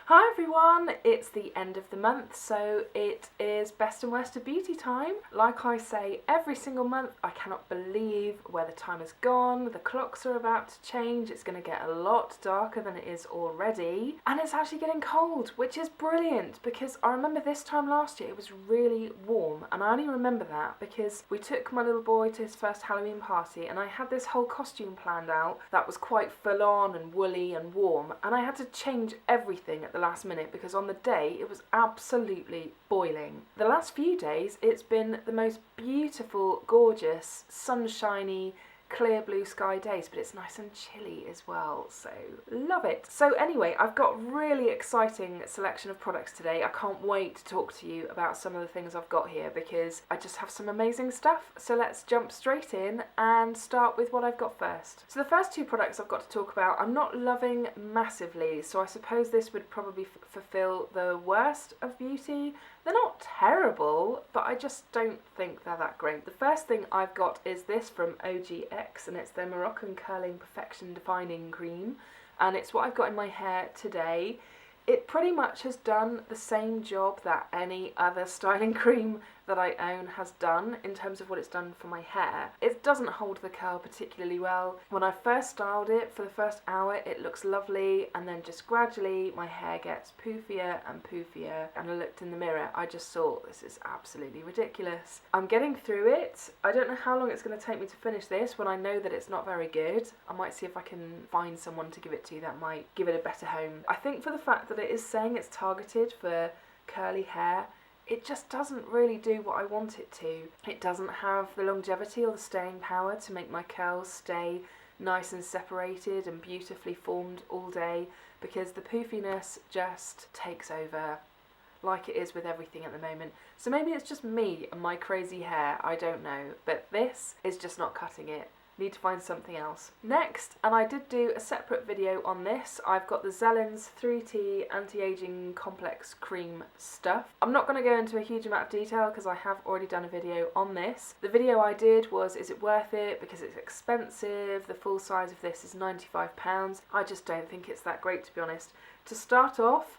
Hi everyone, it's the end of the month, so it is best and worst of beauty time. Like I say every single month, I cannot believe where the time has gone. The clocks are about to change, it's going to get a lot darker than it is already, and it's actually getting cold, which is brilliant because I remember this time last year it was really warm, and I only remember that because we took my little boy to his first Halloween party and I had this whole costume planned out that was quite full on and woolly and warm, and I had to change everything at the last minute because on the day it was absolutely boiling. The last few days it's been the most beautiful, gorgeous, sunshiny, clear blue sky days, but it's nice and chilly as well, so love it. So anyway, I've got a really exciting selection of products today. I can't wait to talk to you about some of the things I've got here because I just have some amazing stuff. So let's jump straight in and start with what I've got first. So the first two products I've got to talk about I'm not loving massively, so I suppose this would probably fulfill the worst of beauty. They're not terrible, but I just don't think they're that great. The first thing I've got is this from OGX, and it's their Moroccan Curling Perfection Defining Cream, and it's what I've got in my hair today. It pretty much has done the same job that any other styling cream that I own has done in terms of what it's done for my hair. It doesn't hold the curl particularly well. When I first styled it for the first hour it looks lovely, and then just gradually my hair gets poofier and poofier, and I looked in the mirror, I just thought this is absolutely ridiculous. I'm getting through it. I don't know how long it's going to take me to finish this when I know that it's not very good. I might see if I can find someone to give it to that might give it a better home. I think for the fact that it is saying it's targeted for curly hair, it just doesn't really do what I want it to. It doesn't have the longevity or the staying power to make my curls stay nice and separated and beautifully formed all day, because the poofiness just takes over like it is with everything at the moment. So maybe it's just me and my crazy hair, I don't know, but this is just not cutting it. Need to find something else. Next, and I did do a separate video on this, I've got the Zelens 3T Anti-Aging Complex Cream stuff. I'm not going to go into a huge amount of detail because I have already done a video on this. The video I did was, is it worth it? Because it's expensive. The full size of this is £95. I just don't think it's that great, to be honest. To start off,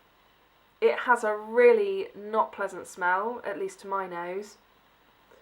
it has a really not pleasant smell, at least to my nose.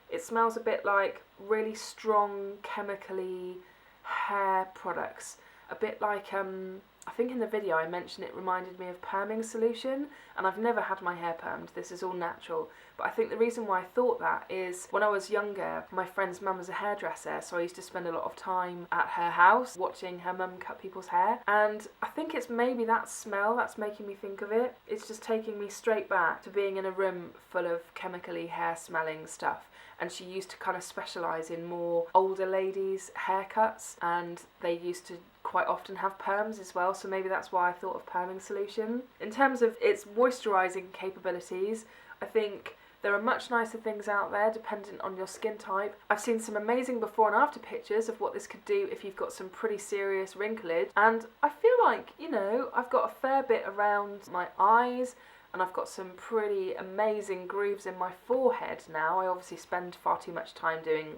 It smells a bit like really strong chemically hair products, a bit like I think in the video I mentioned it reminded me of perming solution, and I've never had my hair permed, this is all natural, but I think the reason why I thought that is when I was younger my friend's mum was a hairdresser, so I used to spend a lot of time at her house watching her mum cut people's hair, and I think it's maybe that smell that's making me think of it. It's just taking me straight back to being in a room full of chemically hair smelling stuff. And she used to kind of specialise in more older ladies' haircuts, and they used to quite often have perms as well, so maybe that's why I thought of perming solution. In terms of its moisturising capabilities, I think there are much nicer things out there dependent on your skin type. I've seen some amazing before and after pictures of what this could do if you've got some pretty serious wrinklage, and I feel like, you know, I've got a fair bit around my eyes, and I've got some pretty amazing grooves in my forehead now. I obviously spend far too much time doing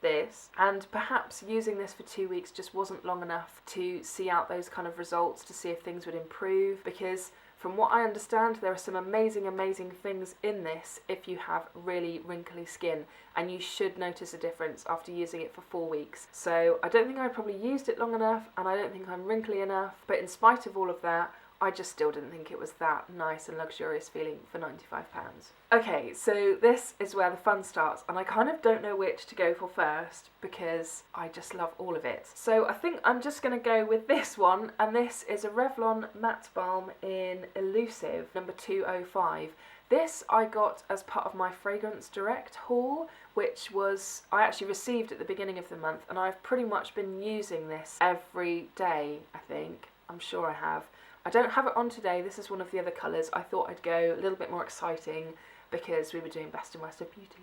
this, and perhaps using this for 2 weeks just wasn't long enough to see out those kind of results, to see if things would improve, because from what I understand there are some amazing things in this if you have really wrinkly skin, and you should notice a difference after using it for 4 weeks. So I don't think I probably used it long enough, and I don't think I'm wrinkly enough, but in spite of all of that I just still didn't think it was that nice and luxurious feeling for £95. Okay, so this is where the fun starts, and I kind of don't know which to go for first because I just love all of it. So I think I'm just going to go with this one, and this is a Revlon Matte Balm in Elusive, number 205. This I got as part of my Fragrance Direct haul, which was, I actually received at the beginning of the month, and I've pretty much been using this every day, I think. I'm sure I have. I don't have it on today, this is one of the other colours. I thought I'd go a little bit more exciting because we were doing best and worst of beauty.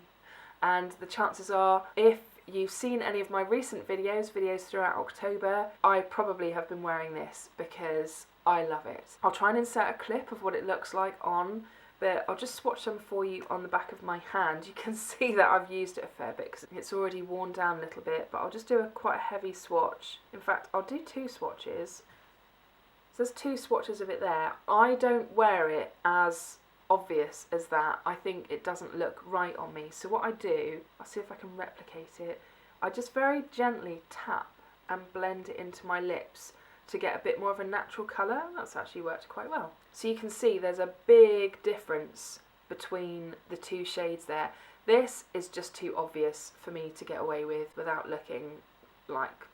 And the chances are, if you've seen any of my recent videos throughout October, I probably have been wearing this because I love it. I'll try and insert a clip of what it looks like on, but I'll just swatch them for you on the back of my hand. You can see that I've used it a fair bit because it's already worn down a little bit, but I'll just do quite a heavy swatch. In fact, I'll do 2 swatches. So there's 2 swatches of it there. I don't wear it as obvious as that. I think it doesn't look right on me. So what I do, I'll see if I can replicate it. I just very gently tap and blend it into my lips to get a bit more of a natural colour. That's actually worked quite well. So you can see there's a big difference between the 2 shades there. This is just too obvious for me to get away with without looking like,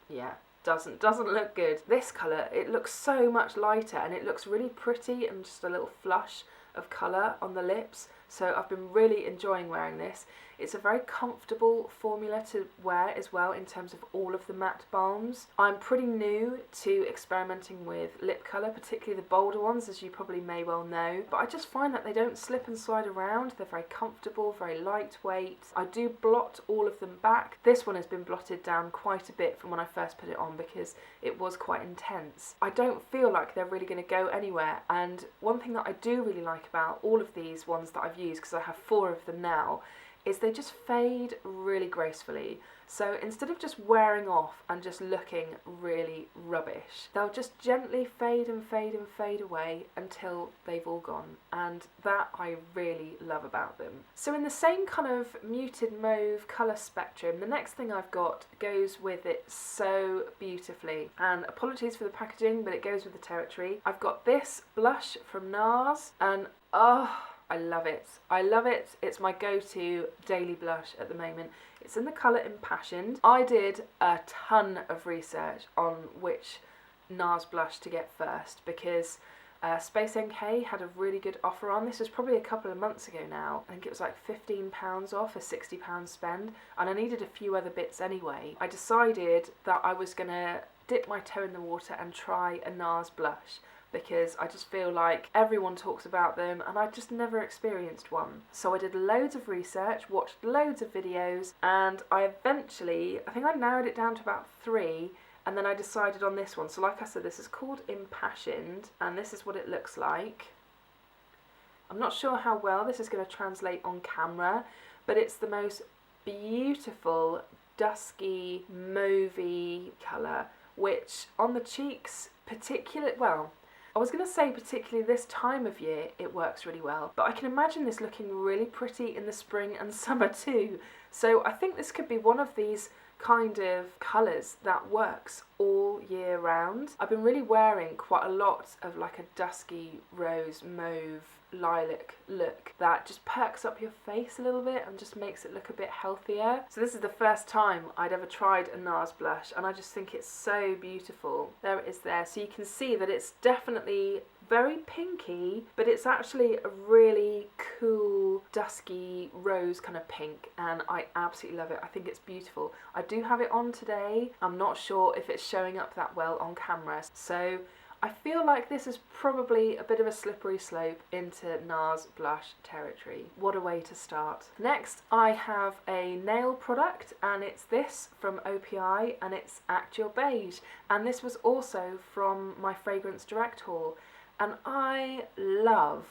yeah, doesn't look good. This colour, it looks so much lighter and it looks really pretty and just a little flush of colour on the lips. So I've been really enjoying wearing this. It's a very comfortable formula to wear as well in terms of all of the matte balms. I'm pretty new to experimenting with lip colour, particularly the bolder ones, as you probably may well know. But I just find that they don't slip and slide around. They're very comfortable, very lightweight. I do blot all of them back. This one has been blotted down quite a bit from when I first put it on because it was quite intense. I don't feel like they're really going to go anywhere. And one thing that I do really like about all of these ones that I've used, because I have 4 of them now, is they just fade really gracefully. So instead of just wearing off and just looking really rubbish, they'll just gently fade and fade and fade away until they've all gone, and that I really love about them. So in the same kind of muted mauve colour spectrum, the next thing I've got goes with it so beautifully, and apologies for the packaging, but it goes with the territory. I've got this blush from NARS, and I love it. I love it. It's my go-to daily blush at the moment. It's in the colour Impassioned. I did a ton of research on which NARS blush to get first because Space NK had a really good offer on. This was probably a couple of months ago now. I think it was like £15 off a £60 spend, and I needed a few other bits anyway. I decided that I was going to dip my toe in the water and try a NARS blush, because I just feel like everyone talks about them and I just never experienced one. So I did loads of research, watched loads of videos, and I eventually, I think I narrowed it down to about 3, and then I decided on this one. So like I said, this is called Impassioned, and this is what it looks like. I'm not sure how well this is going to translate on camera, but it's the most beautiful, dusky, mauvey colour, which on the cheeks, I was going to say particularly this time of year it works really well, but I can imagine this looking really pretty in the spring and summer too. So I think this could be one of these kind of colours that works all year round. I've been really wearing quite a lot of like a dusky rose mauve lilac look that just perks up your face a little bit and just makes it look a bit healthier. So this is the first time I'd ever tried a NARS blush, and I just think it's so beautiful. There it is there. So you can see that it's definitely very pinky, but it's actually a really cool dusky rose kind of pink, and I absolutely love it. I think it's beautiful. I do have it on today. I'm not sure if it's showing up that well on camera, so I feel like this is probably a bit of a slippery slope into NARS blush territory. What a way to start. Next, I have a nail product, and it's this from OPI, and it's Act Your Beige, and this was also from my Fragrance Direct haul, and I love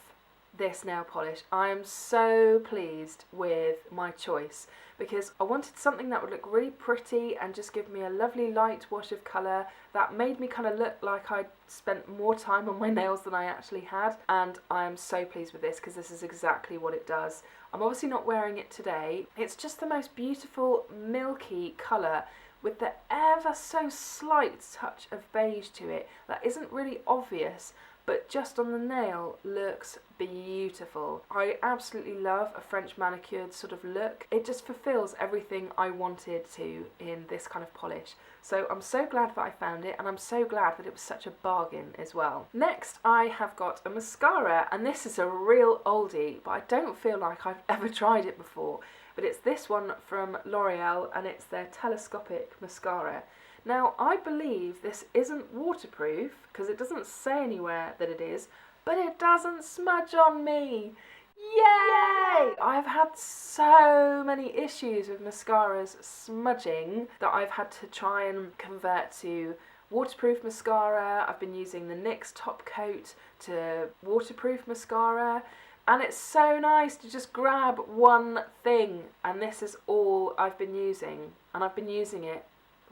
this nail polish. I am so pleased with my choice because I wanted something that would look really pretty and just give me a lovely light wash of colour that made me kind of look like I'd spent more time on my nails than I actually had, and I am so pleased with this because this is exactly what it does. I'm obviously not wearing it today. It's just the most beautiful milky colour with the ever so slight touch of beige to it that isn't really obvious, but just on the nail looks beautiful. I absolutely love a French manicured sort of look. It just fulfills everything I wanted to in this kind of polish. So I'm so glad that I found it, and I'm so glad that it was such a bargain as well. Next, I have got a mascara, and this is a real oldie, but I don't feel like I've ever tried it before. But it's this one from L'Oreal, and it's their Telescopic mascara. Now, I believe this isn't waterproof, because it doesn't say anywhere that it is, but it doesn't smudge on me. Yay! I've had so many issues with mascaras smudging that I've had to try and convert to waterproof mascara. I've been using the NYX top coat to waterproof mascara, and it's so nice to just grab one thing, and this is all I've been using, and I've been using it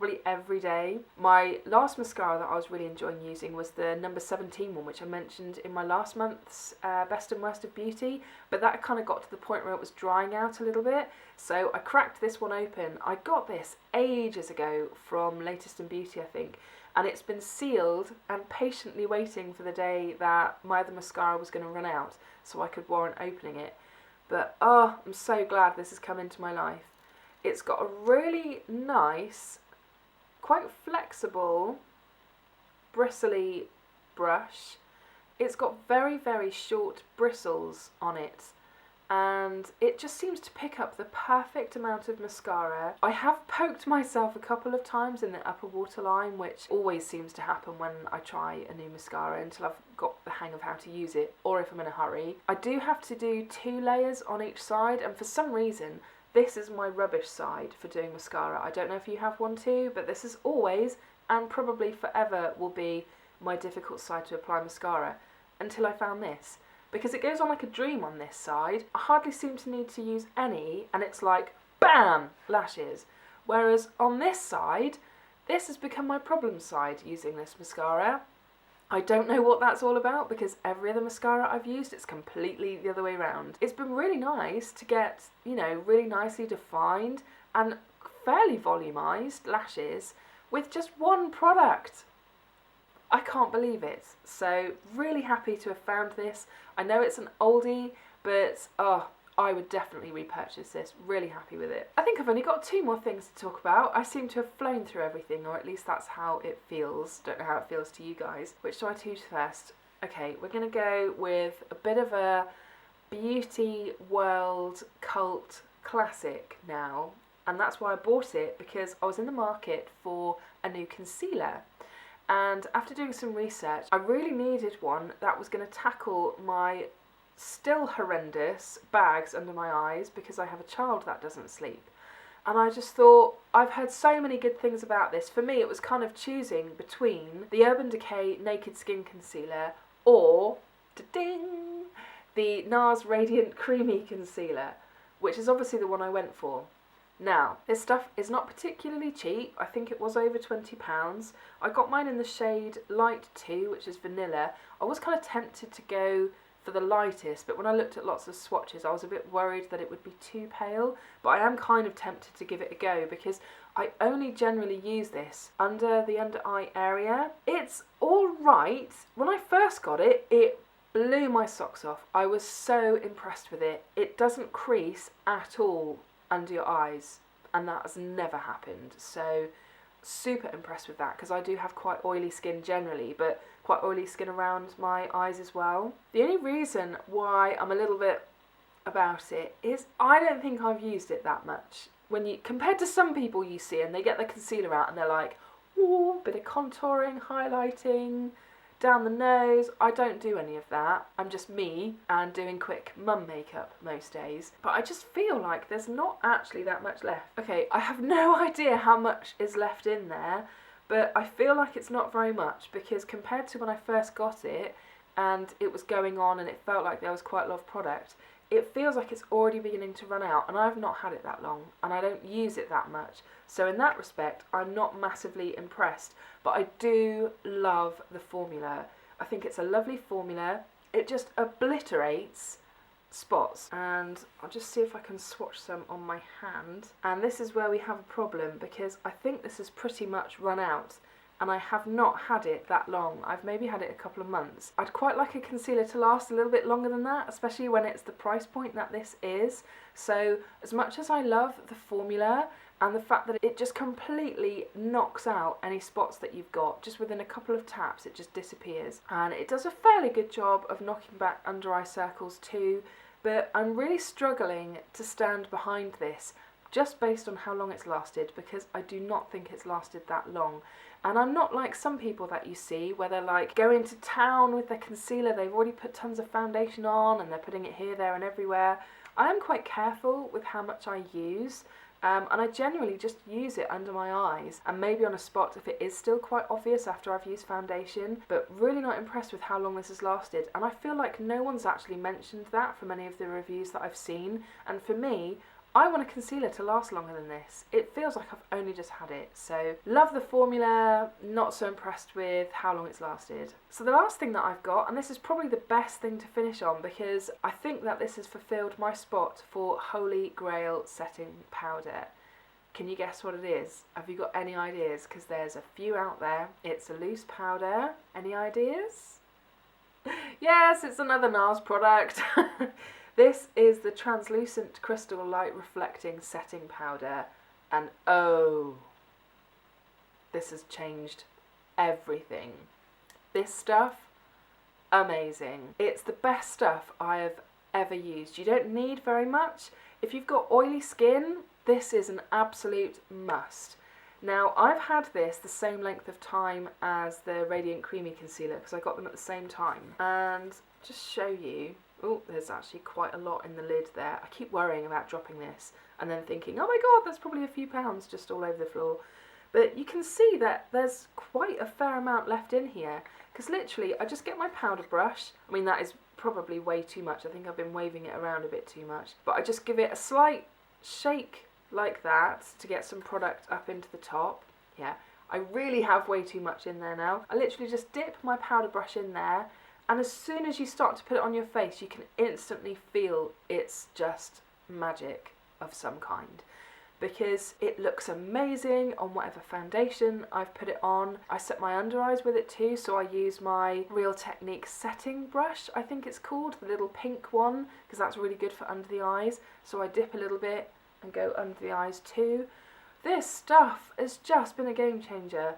probably every day. My last mascara that I was really enjoying using was the number 17 one, which I mentioned in my last month's Best and Worst of Beauty, but that kind of got to the point where it was drying out a little bit, so I cracked this one open. I got this ages ago from Latest in Beauty, I think, and it's been sealed and patiently waiting for the day that my other mascara was going to run out so I could warrant opening it. But oh, I'm so glad this has come into my life. It's got a really nice, quite flexible, bristly brush. It's got very, very short bristles on it, and it just seems to pick up the perfect amount of mascara. I have poked myself a couple of times in the upper waterline, which always seems to happen when I try a new mascara until I've got the hang of how to use it, or if I'm in a hurry. I do have to do 2 layers on each side, and for some reason this is my rubbish side for doing mascara. I don't know if you have one too, but this is always and probably forever will be my difficult side to apply mascara until I found this. Because it goes on like a dream on this side. I hardly seem to need to use any, and it's like, BAM! Lashes. Whereas on this side, this has become my problem side using this mascara. I don't know what that's all about, because every other mascara I've used, it's completely the other way around. It's been really nice to get, you know, really nicely defined and fairly volumized lashes with just one product. I can't believe it. So really happy to have found this. I know it's an oldie, but oh, I would definitely repurchase this. Really happy with it. I think I've only got 2 more things to talk about. I seem to have flown through everything, or at least that's how it feels. Don't know how it feels to you guys. Which do I choose first? Okay, we're going to go with a bit of a beauty world cult classic now. And that's why I bought it, because I was in the market for a new concealer. And after doing some research, I really needed one that was going to tackle my still horrendous bags under my eyes, because I have a child that doesn't sleep. And I just thought, I've heard so many good things about this. For me, it was kind of choosing between the Urban Decay Naked Skin Concealer or, da-ding, the NARS Radiant Creamy Concealer, which is obviously the one I went for. Now, this stuff is not particularly cheap. I think it was over £20. I got mine in the shade Light 2, which is vanilla. I was kind of tempted to go for the lightest, but when I looked at lots of swatches, I was a bit worried that it would be too pale. But I am kind of tempted to give it a go, because I only generally use this under the under eye area. It's alright. When I first got it, it blew my socks off. I was so impressed with it. It doesn't crease at all under your eyes, and that has never happened, so super impressed with that, because I do have quite oily skin generally, but quite oily skin around my eyes as well. The only reason why I'm a little bit about it is I don't think I've used it that much. When you compared to some people you see, and they get their concealer out and they're like, ooh, bit of contouring, highlighting, down the nose. I don't do any of that. I'm just me and doing quick mum makeup most days. But I just feel like there's not actually that much left. Okay, I have no idea how much is left in there, but I feel like it's not very much, because compared to when I first got it and it was going on and it felt like there was quite a lot of product, it feels like it's already beginning to run out, and I've not had it that long and I don't use it that much. So in that respect, I'm not massively impressed, but I do love the formula. I think it's a lovely formula. It just obliterates spots, and I'll just see if I can swatch some on my hand. And this is where we have a problem, because I think this has pretty much run out, and I have not had it that long. I've maybe had it a couple of months. I'd quite like a concealer to last a little bit longer than that, especially when it's the price point that this is. So as much as I love the formula and the fact that it just completely knocks out any spots that you've got, just within a couple of taps it just disappears. And it does a fairly good job of knocking back under eye circles too, but I'm really struggling to stand behind this just based on how long it's lasted, because I do not think it's lasted that long. And I'm not like some people that you see where they're like going to town with their concealer, they've already put tons of foundation on and they're putting it here, there and everywhere. I am quite careful with how much I use, and I generally just use it under my eyes and maybe on a spot if it is still quite obvious after I've used foundation, but really not impressed with how long this has lasted. And I feel like no one's actually mentioned that from any of the reviews that I've seen, and for me, I want a concealer to last longer than this. It feels like I've only just had it. So love the formula, not so impressed with how long it's lasted. So the last thing that I've got, and this is probably the best thing to finish on because I think that this has fulfilled my spot for Holy Grail setting powder. Can you guess what it is? Have you got any ideas? Because there's a few out there. It's a loose powder. Any ideas? Yes, it's another NARS product. This is the translucent crystal light reflecting setting powder, and oh, this has changed everything. This stuff, amazing. It's the best stuff I have ever used. You don't need very much. If you've got oily skin, this is an absolute must. Now, I've had this the same length of time as the Radiant Creamy Concealer because I got them at the same time. And just show you, oh, there's actually quite a lot in the lid there. I keep worrying about dropping this and then thinking, oh my god, there's probably a few pounds just all over the floor. But you can see that there's quite a fair amount left in here because literally I just get my powder brush. I mean, that is probably way too much. I think I've been waving it around a bit too much. But I just give it a slight shake like that to get some product up into the top. Yeah, I really have way too much in there now. I literally just dip my powder brush in there, and as soon as you start to put it on your face, you can instantly feel it's just magic of some kind because it looks amazing on whatever foundation I've put it on. I set my under eyes with it too, so I use my Real Technique setting brush, I think it's called, the little pink one, because that's really good for under the eyes. So I dip a little bit and go under the eyes too. This stuff has just been a game changer.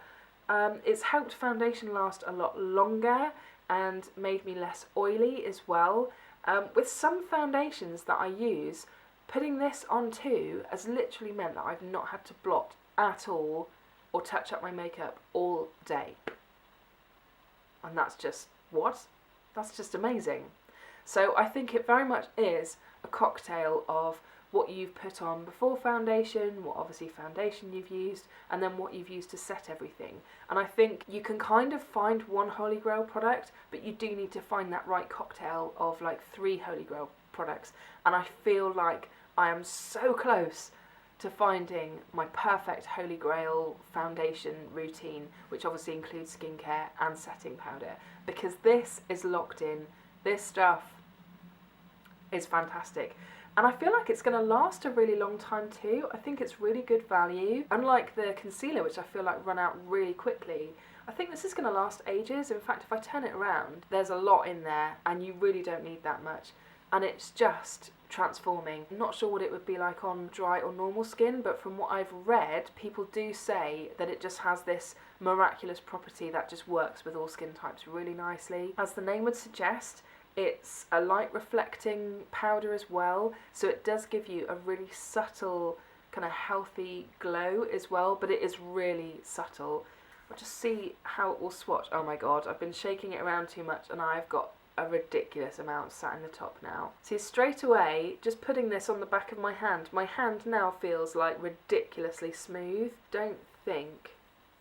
It's helped foundation last a lot longer and made me less oily as well. With some foundations that I use, putting this on too has literally meant that I've not had to blot at all or touch up my makeup all day. And that's just, what? That's just amazing. So I think it very much is a cocktail of what you've put on before foundation, what obviously foundation you've used, and then what you've used to set everything. And I think you can kind of find one Holy Grail product, but you do need to find that right cocktail of like 3 Holy Grail products. And I feel like I am so close to finding my perfect Holy Grail foundation routine, which obviously includes skincare and setting powder, because this is locked in. This stuff is fantastic. And I feel like it's going to last a really long time too. I think it's really good value. Unlike the concealer, which I feel like run out really quickly, I think this is going to last ages. In fact, if I turn it around, there's a lot in there and you really don't need that much. And it's just transforming. I'm not sure what it would be like on dry or normal skin, but from what I've read, people do say that it just has this miraculous property that just works with all skin types really nicely. As the name would suggest, it's a light reflecting powder as well, so it does give you a really subtle kind of healthy glow as well, but it is really subtle. I'll just see how it will swatch. Oh my god, I've been shaking it around too much and I've got a ridiculous amount sat in the top now. See, straight away, just putting this on the back of my hand now feels like ridiculously smooth. Don't think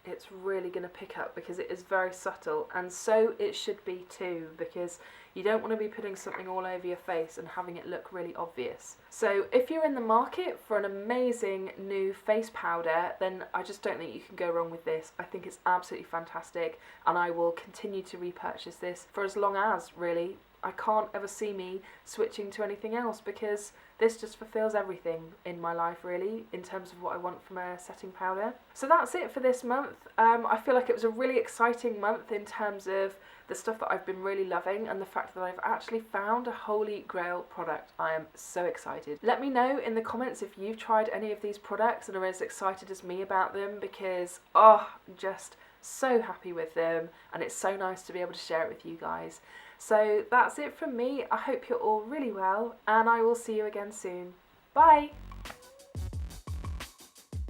it's really going to pick up because it is very subtle, and so it should be too, because you don't want to be putting something all over your face and having it look really obvious. So if you're in the market for an amazing new face powder, then I just don't think you can go wrong with this. I think it's absolutely fantastic, and I will continue to repurchase this for as long as, really. I can't ever see me switching to anything else because this just fulfills everything in my life, really, in terms of what I want from a setting powder. So that's it for this month. I feel like it was a really exciting month in terms of the stuff that I've been really loving and the fact that I've actually found a Holy Grail product. I am so excited. Let me know in the comments if you've tried any of these products and are as excited as me about them, because I'm just so happy with them and it's so nice to be able to share it with you guys. So that's it from me. I hope you're all really well and I will see you again soon. Bye!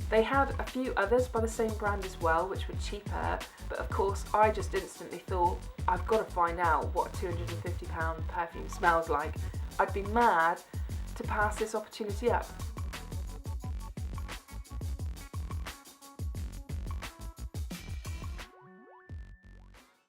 They had a few others by the same brand as well, which were cheaper, but of course I just instantly thought, I've got to find out what a £250 perfume smells like. I'd be mad to pass this opportunity up.